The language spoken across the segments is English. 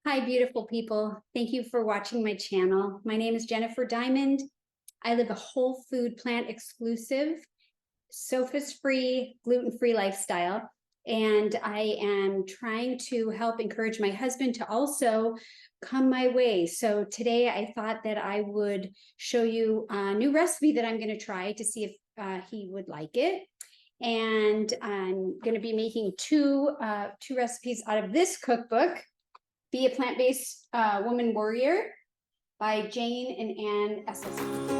Hi, beautiful people. Thank you for watching my channel. My name is Jennifer Diamond. I live a whole food, plant exclusive, sophist-free, gluten-free lifestyle. And I am trying to help encourage my husband to also come my way. So today I thought that I would show you a new recipe that I'm going to try to see if he would like it. And I'm going to be making two recipes out of this cookbook. Be a Plant-Based Woman Warrior by Jane and Ann Esselstyn.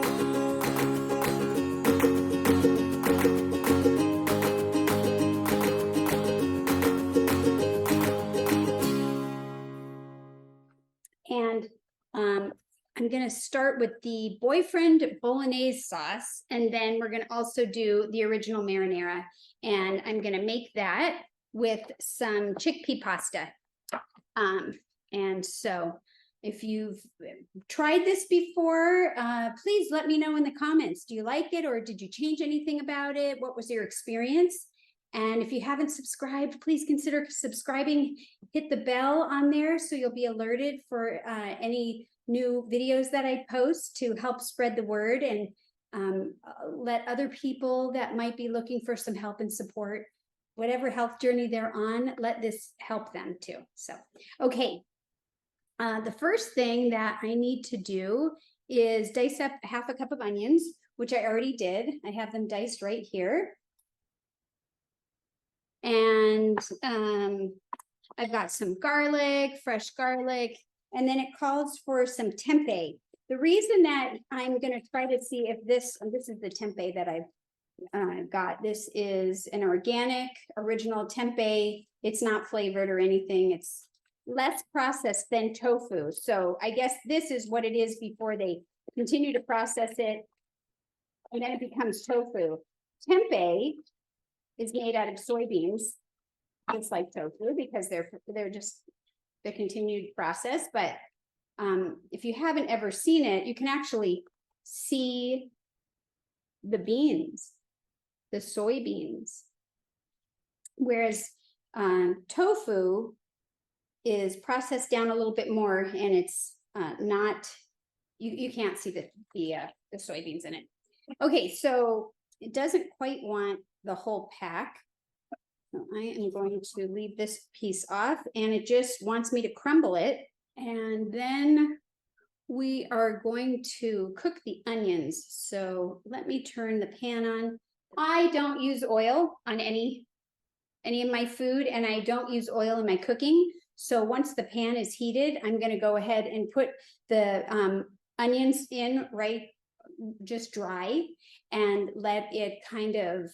And I'm going to start with the boyfriend bolognese sauce, and then we're going to also do the original marinara. And I'm going to make that with some chickpea pasta. And so if you've tried this before, please let me know in the comments. Do you like it, or did you change anything about it? What was your experience? And if you haven't subscribed, please consider subscribing. Hit the bell on there so you'll be alerted for any new videos that I post to help spread the word and let other people that might be looking for some help and support, whatever health journey they're on, let this help them too. So, okay. The first thing that I need to do is dice up half a cup of onions, which I already did. I have them diced right here. And I've got some garlic, fresh garlic, and then it calls for some tempeh. The reason that I'm going to try to see if this is the tempeh that I've got. This is an organic, original tempeh. It's not flavored or anything. It's less processed than tofu. So I guess this is what it is before they continue to process it, and then it becomes tofu. Tempeh is made out of soybeans, just like tofu, because they're just the continued process. But if you haven't ever seen it, you can actually see the beans, the soybeans, whereas tofu is processed down a little bit more, and it's not, you can't see the soybeans in it. Okay, so it doesn't quite want the whole pack. So I am going to leave this piece off, and it just wants me to crumble it. And then we are going to cook the onions. So let me turn the pan on. I don't use oil on any of my food, and I don't use oil in my cooking. So once the pan is heated, I'm going to go ahead and put the onions in just dry, and let it kind of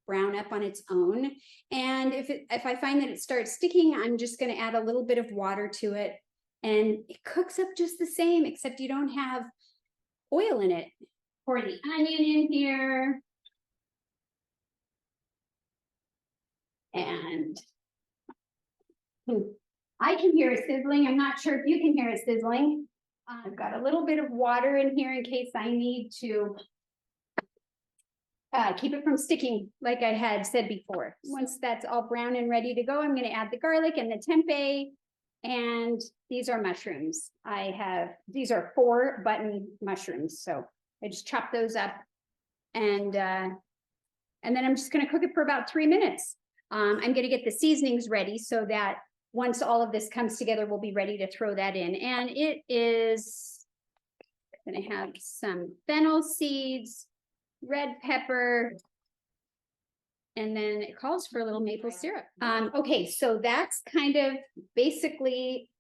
brown up on its own. And if I find that it starts sticking, I'm just going to add a little bit of water to it, and it cooks up just the same, except you don't have oil in it. Pour the onion in here. And I can hear it sizzling. I'm not sure if you can hear it sizzling. I've got a little bit of water in here in case I need to keep it from sticking, like I had said before. Once that's all brown and ready to go, I'm going to add the garlic and the tempeh. And these are mushrooms. These are 4 button mushrooms. So I just chop those up, and then I'm just going to cook it for about 3 minutes. I'm going to get the seasonings ready so that once all of this comes together, we'll be ready to throw that in. And it is going to have some fennel seeds, red pepper, and then it calls for a little maple syrup. Okay, so that's kind of basically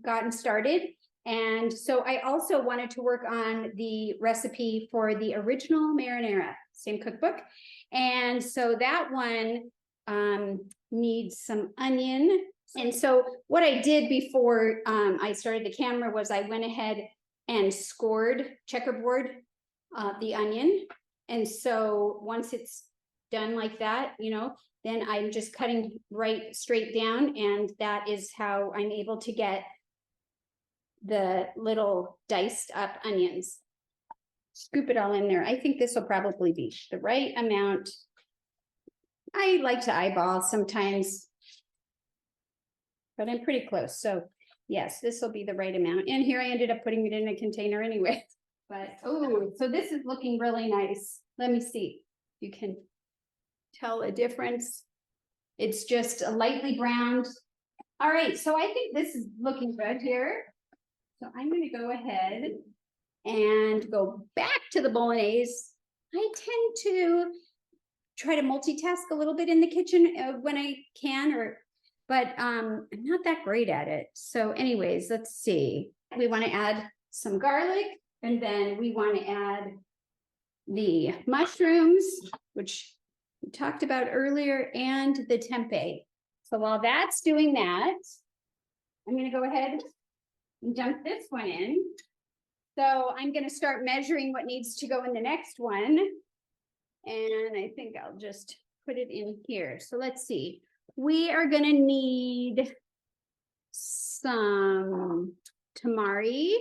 gotten started. And so I also wanted to work on the recipe for the original marinara, same cookbook. And so that one needs some onion. And so what I did before I started the camera was I went ahead and scored checkerboard the onion. And so once it's done like that, then I'm just cutting right straight down, and that is how I'm able to get the little diced up onions. Scoop it all in there. I think this will probably be the right amount. I like to eyeball sometimes, but I'm pretty close. So Yes, this will be the right amount. And here I ended up putting it in a container anyway. But, oh, so this is looking really nice. Let me see. You can tell a difference. It's just a lightly browned. All right, so I think this is looking good here. So I'm going to go ahead and go back to the bolognese. I tend to try to multitask a little bit in the kitchen when I can, but I'm not that great at it. So anyways, let's see. We want to add some garlic, and then we want to add the mushrooms, which we talked about earlier, and the tempeh. So while that's doing that, I'm going to go ahead and dump this one in. So I'm going to start measuring what needs to go in the next one. And I think I'll just put it in here. So let's see. We are going to need some tamari.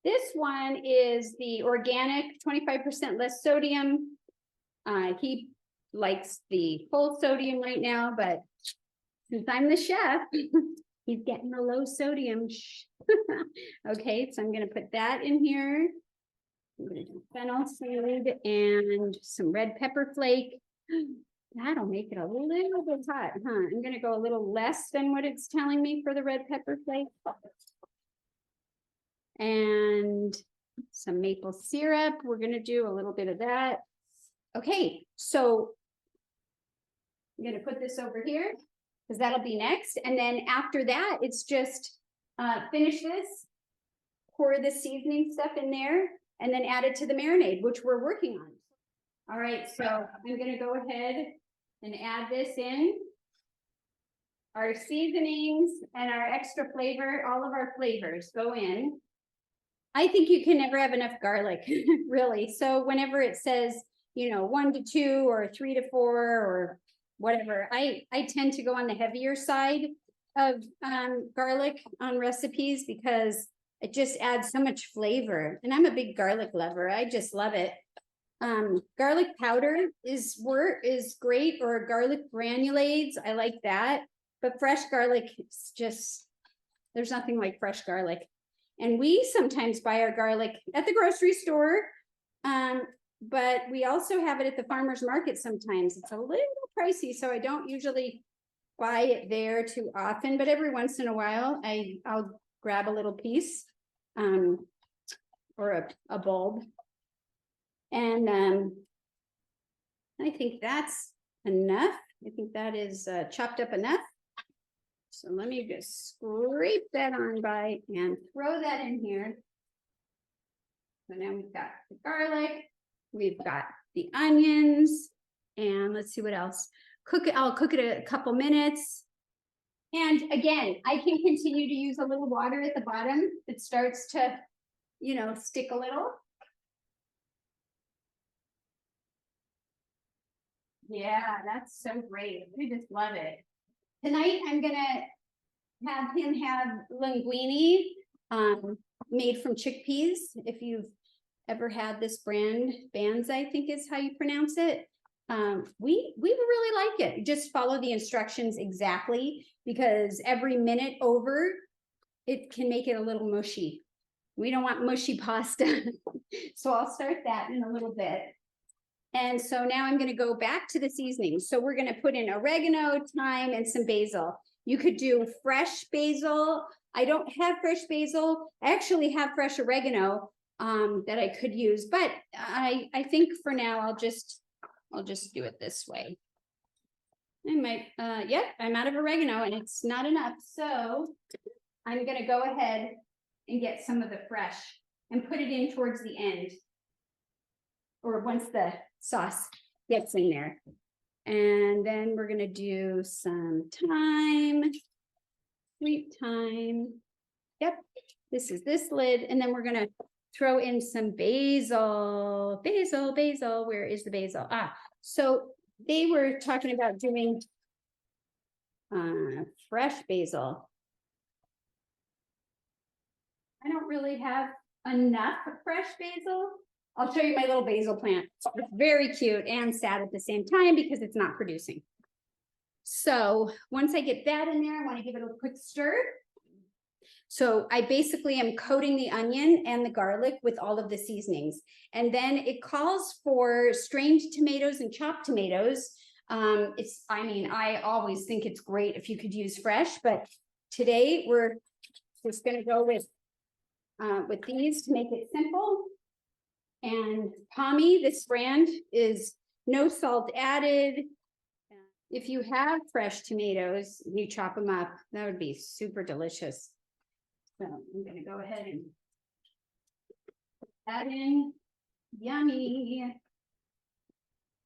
This one is the organic, 25% less sodium. He likes the full sodium right now, but since I'm the chef, he's getting the low sodium. Okay, so I'm going to put that in here. I'm going to do fennel seed and some red pepper flake. That'll make it a little bit hot, huh? I'm going to go a little less than what it's telling me for the red pepper flake. And some maple syrup. We're going to do a little bit of that. Okay, so I'm going to put this over here because that'll be next. And then after that, it's just finish this, pour the seasoning stuff in there, and then add it to the marinade, which we're working on. All right, so I'm going to go ahead and add this in. Our seasonings and our extra flavor, all of our flavors go in. I think you can never have enough garlic, really. So whenever it says, 1 to 2 or 3 to 4 or whatever, I tend to go on the heavier side of garlic on recipes because it just adds so much flavor. And I'm a big garlic lover. I just love it. Garlic powder is great, or garlic granulates. I like that. But fresh garlic is just, there's nothing like fresh garlic. And we sometimes buy our garlic at the grocery store, but we also have it at the farmer's market sometimes. It's a little pricey, so I don't usually buy it there too often, but every once in a while, I'll grab a little piece or a bulb. And I think that's enough. I think that is chopped up enough. So let me just scrape that on by and throw that in here. So now we've got the garlic, we've got the onions, and let's see what else. I'll cook it a couple minutes. And again, I can continue to use a little water at the bottom. It starts to, stick a little. Yeah, that's so great. I just love it. Tonight, I'm going to have him have linguine made from chickpeas. If you've ever had this brand, Banz, I think is how you pronounce it. We really like it. Just follow the instructions exactly, because every minute over, it can make it a little mushy. We don't want mushy pasta. So I'll start that in a little bit. And so now I'm going to go back to the seasoning. So we're going to put in oregano, thyme, and some basil. You could do fresh basil. I don't have fresh basil. I actually have fresh oregano that I could use, but I think for now I'll just do it this way. I might, I'm out of oregano and it's not enough. So I'm going to go ahead and get some of the fresh and put it in towards the end, or once the sauce gets in there. And then we're going to do some thyme, sweet thyme. Yep, this is this lid. And then we're going to throw in some basil. Basil. Where is the basil? So they were talking about doing fresh basil. I don't really have enough fresh basil. I'll show you my little basil plant. It's very cute and sad at the same time because it's not producing. So once I get that in there, I want to give it a quick stir. So I basically am coating the onion and the garlic with all of the seasonings. And then it calls for strained tomatoes and chopped tomatoes. I always think it's great if you could use fresh, but today we're just going to go with these to make it simple. And Pommy, this brand, is no salt added. If you have fresh tomatoes, you chop them up. That would be super delicious. So I'm going to go ahead and put that in. Yummy.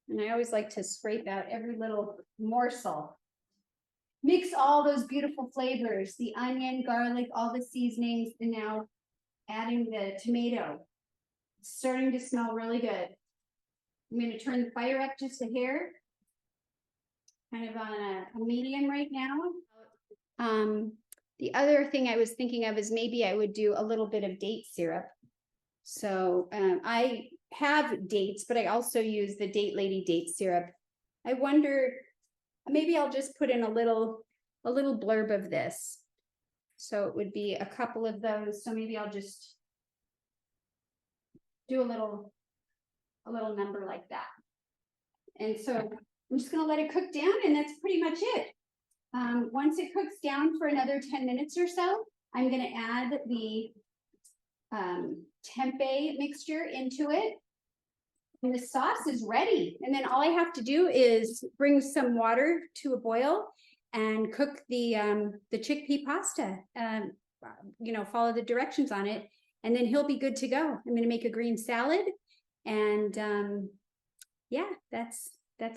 And I always like to scrape out every little morsel. Mix all those beautiful flavors, the onion, garlic, all the seasonings, and now adding the tomato. It's starting to smell really good. I'm going to turn the fire up just a hair. Kind of on a medium right now. The other thing I was thinking of is maybe I would do a little bit of date syrup. So I have dates, but I also use the Date Lady date syrup. I wonder, maybe I'll just put in a little blurb of this. So it would be a couple of those. So maybe I'll just do a little number like that. And so I'm just going to let it cook down, and that's pretty much it. Once it cooks down for another 10 minutes or so, I'm going to add the tempeh mixture into it. And the sauce is ready. And then all I have to do is bring some water to a boil and cook the chickpea pasta. Follow the directions on it, and then he'll be good to go. I'm going to make a green salad, and yeah, that's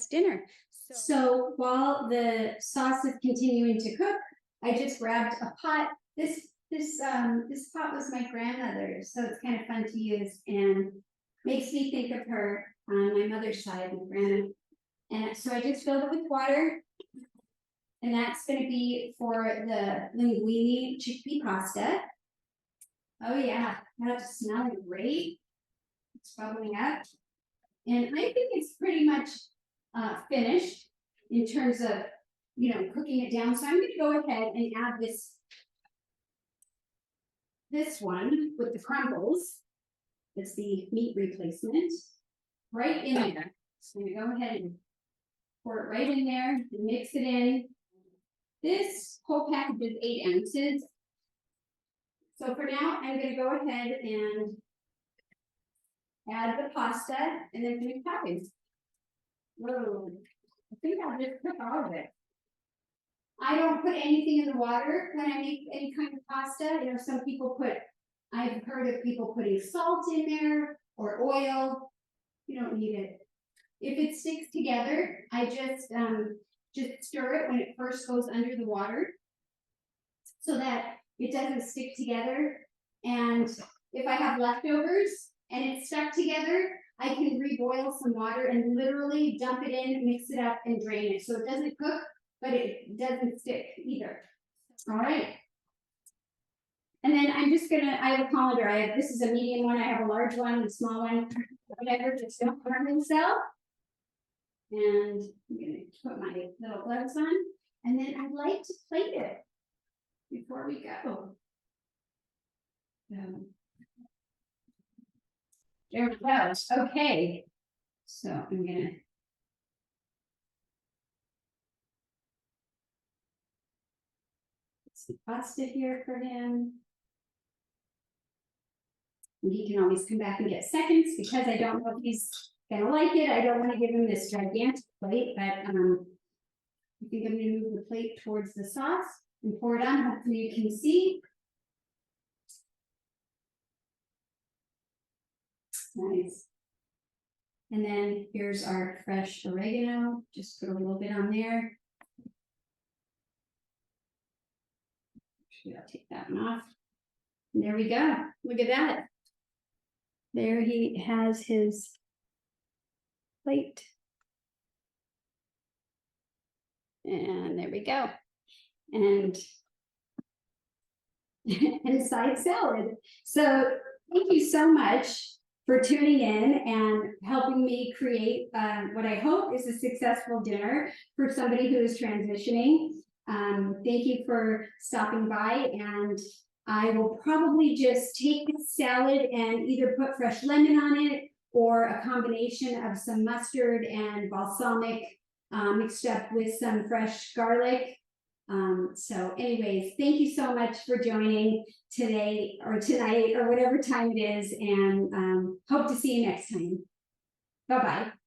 dinner. So while the sauce is continuing to cook, I just grabbed a pot. This pot was my grandmother's, so it's kind of fun to use and makes me think of her on my mother's side, my grandma. And so I just filled it with water, and that's going to be for the linguine chickpea pasta. Oh yeah, that's smelling great. It's bubbling up. And I think it's pretty much finished in terms of, cooking it down. So I'm going to go ahead and add this one with the crumbles. It's the meat replacement right in there. So I'm going to go ahead and pour it right in there and mix it in. This whole package is 8 ounces. So for now, I'm going to go ahead and add the pasta and then finish toppings. Whoa, I think I'll just cook all of it. I don't put anything in the water when I make any kind of pasta. I've heard of people putting salt in there or oil. You don't need it. If it sticks together, I just stir it when it first goes under the water so that it doesn't stick together. And if I have leftovers and it's stuck together, I can reboil some water and literally dump it in, mix it up, and drain it. So it doesn't cook, but it doesn't stick either. All right. And then I have a colander. This is a medium one. I have a large one, a small one, whatever, just don't harm themselves. And I'm going to put my little gloves on. And then I'd like to plate it before we go. There we go. Okay. So I'm going to put some pasta here for him. And he can always come back and get seconds because I don't know if he's going to like it. I don't want to give him this gigantic plate, but I think I'm going to move the plate towards the sauce and pour it on. Hopefully you can see. Nice. And then here's our fresh oregano. Just put a little bit on there. Actually, I'll take that one off. And there we go. Look at that. There he has his plate. And there we go. And side salad. So thank you so much for tuning in and helping me create what I hope is a successful dinner for somebody who is transitioning. Thank you for stopping by, and I will probably just take this salad and either put fresh lemon on it or a combination of some mustard and balsamic mixed up with some fresh garlic. So anyways, thank you so much for joining today or tonight or whatever time it is, and hope to see you next time. Bye-bye.